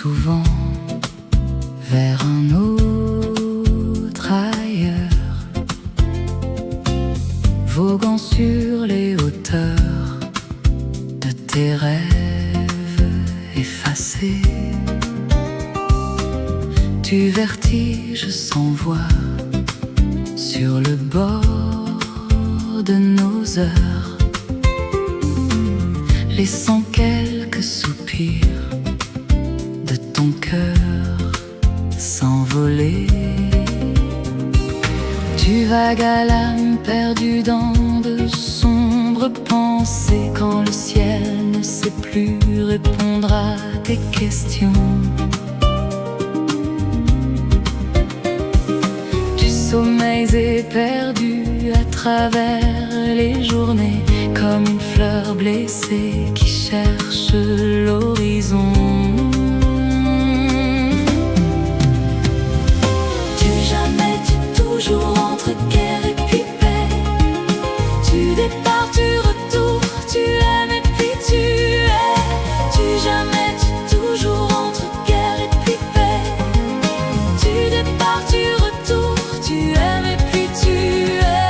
souvent vers un autre ailleurs, voguant sur les hauteurs de tes rêves effacés. Tu vertiges sans voix sur le bord de nos heures, laissant quelques soupirs de ton cœur s'envoler. Tu vagues à l'âme perdue dans de sombres pensées, quand le ciel ne sait plus répondre à tes questions. Tu sommeilles éperdus à travers les journées, comme une fleur blessée qui cherche l'horizon. Tu jamais, tu toujours, entre guerre et puis paix. Tu départ, tu retour, tu aimes et puis tu es. Tu jamais, tu toujours, entre guerre et puis paix. Tu départ, tu retour, tu aimes et puis tu es.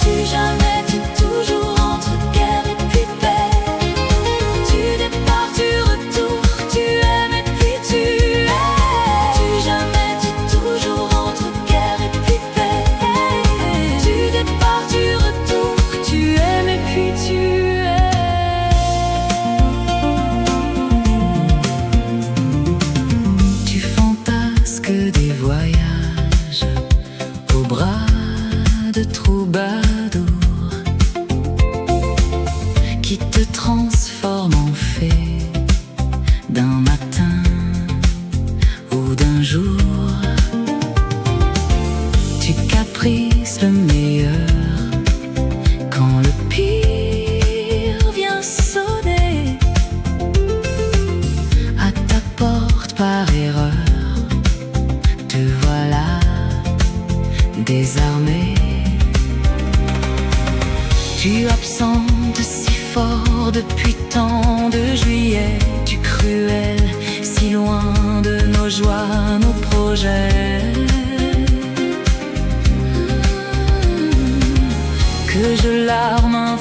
Tu jamais, tu toujours, entre guerre et puis paix. Tu départ, tu retour, tu aimes et puis tu es. Tu jamais, tu toujours, entre guerre et puis paix. Tu départ, tu retour, tu aimes et puis tu es. Tu fantasques des voyages au bras de troubadours qui te transforment en fée d'un matin ou d'un jour. Tu caprices le meilleur quand le pire vient sonner à ta porte par erreur. Te voilà désarmé. Tu absentes si fort depuis tant de juillet, tu cruel, si loin de nos joies, nos projets. Que je larme